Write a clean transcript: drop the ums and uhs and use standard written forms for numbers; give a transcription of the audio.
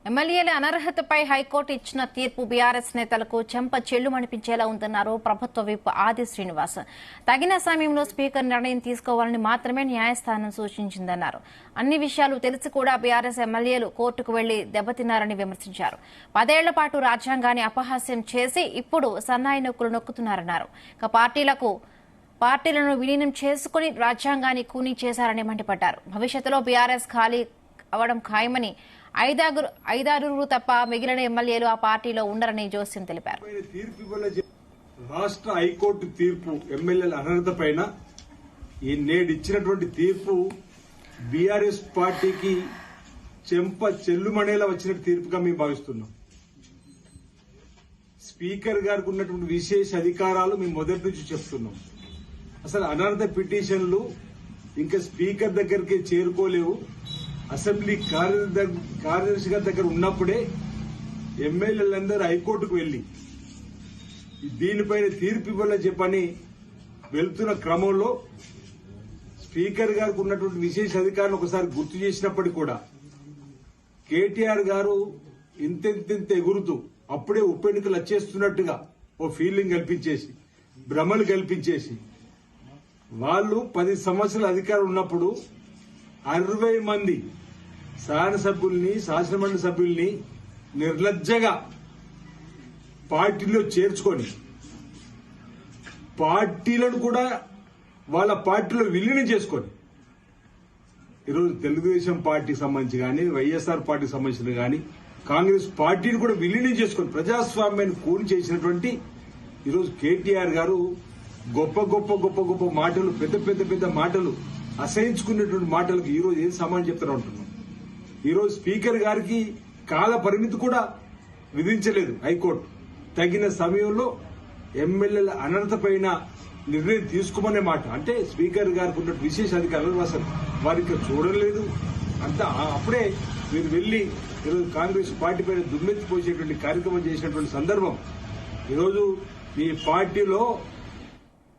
ఎమ్మెల్యేల అనర్హతపై హైకోర్టు ఇచ్చిన తీర్పు బీఆర్ఎస్ నేతలకు చెంప చెల్లుమనిపించేలా ఉందన్నారు ప్రభుత్వ విప్ ఆది శ్రీనివాస్. తగిన సమయంలో స్పీకర్ నిర్ణయం తీసుకోవాలని మాత్రమే న్యాయస్థానం సూచించిందన్నారు. అన్ని విషయాలు తెలిసి కూడా బీఆర్ఎస్ ఎమ్మెల్యేలు కోర్టుకు వెళ్లి దెబ్బతిన్నారని విమర్శించారు. 10 ఏళ్ల పాటు రాజ్యాంగాన్ని అపహాస్యం చేసి ఇప్పుడు సన్నాయి నొక్కులు నొక్కుతున్నారన్నారు. పార్టీలను విలీనం చేసుకుని రాజ్యాంగాన్ని కూనీ చేశారని మండిపడ్డారు. భవిష్యత్తులో బీఆర్ఎస్ ఖాళీ అవడం ఖాయమని, 5-6 తప్ప మిగిలిన ఎమ్మెల్యేలు ఆ పార్టీలో ఉండరని జోస్యం తెలిపారు. రాష్ట్ర హైకోర్టు తీర్పు ఎమ్మెల్యేల అనర్హత పైన నేడిచ్చినటువంటి తీర్పు బీఆర్ఎస్ పార్టీకి చెంప చెల్లుమనేలా వచ్చిన తీర్పుగా మేము భావిస్తున్నాం. స్పీకర్ గారికి ఉన్నటువంటి విశేష అధికారాలు మేము మొదటి నుంచి చెప్తున్నాం. అసలు అనర్హత పిటిషన్లు ఇంకా స్పీకర్ దగ్గరికి చేరుకోలేవు. అసెంబ్లీ కార్యదర్శి గారి దగ్గర ఉన్నప్పుడే ఎమ్మెల్యేలందరూ హైకోర్టుకు వెళ్లి దీనిపైన తీర్పు ఇవ్వాలని చెప్పని వెళ్తున్న క్రమంలో స్పీకర్ గారికి ఉన్నటువంటి విశేష అధికారులు ఒకసారి గుర్తు చేసినప్పటికీ కూడా కేటీఆర్ గారు ఇంతెంత ఎగురుతూ అప్పుడే ఉప ఎన్నికలు వచ్చేస్తున్నట్టుగా ఓ ఫీలింగ్ కల్పించేసి, భ్రమలు కల్పించేసి, వాళ్ళు 10 సంవత్సరాల అధికారం ఉన్నప్పుడు 60 మంది శాసనసభ్యుల్ని, శాసనమండలి సభ్యుల్ని నిర్లజ్జగా పార్టీలో చేర్చుకొని పార్టీలను కూడా వాళ్ళ పార్టీలో విలీనం చేసుకొని ఈరోజు తెలుగుదేశం పార్టీకి సంబంధించి కానీ, వైఎస్ఆర్ పార్టీకి సంబంధించిన కానీ, కాంగ్రెస్ పార్టీని కూడా విలీనం చేసుకొని ప్రజాస్వామ్యాన్ని కూని చేసినటువంటి ఈరోజు కేటీఆర్ గారు గొప్ప మాటలు, పెద్ద మాటలు, అసహించుకునేటువంటి మాటలకు ఈరోజు ఏం సమానం చెప్తారు అంటున్నాం. ఈరోజు స్పీకర్ గారికి కాల పరిమితి కూడా విధించలేదు హైకోర్టు. తగిన సమయంలో ఎమ్మెల్యేల అనర్హత పైన నిర్ణయం తీసుకోమనే మాట. అంటే స్పీకర్ గారికి ఉన్న విశేష అధికారులు అసలు వారికి చూడలేదు. అంతా అప్పుడే మీరు వెళ్లి ఈరోజు కాంగ్రెస్ పార్టీ పైన దుమ్మెత్తిపోసేటువంటి కార్యక్రమం చేసినటువంటి సందర్భం. ఈరోజు మీ పార్టీలో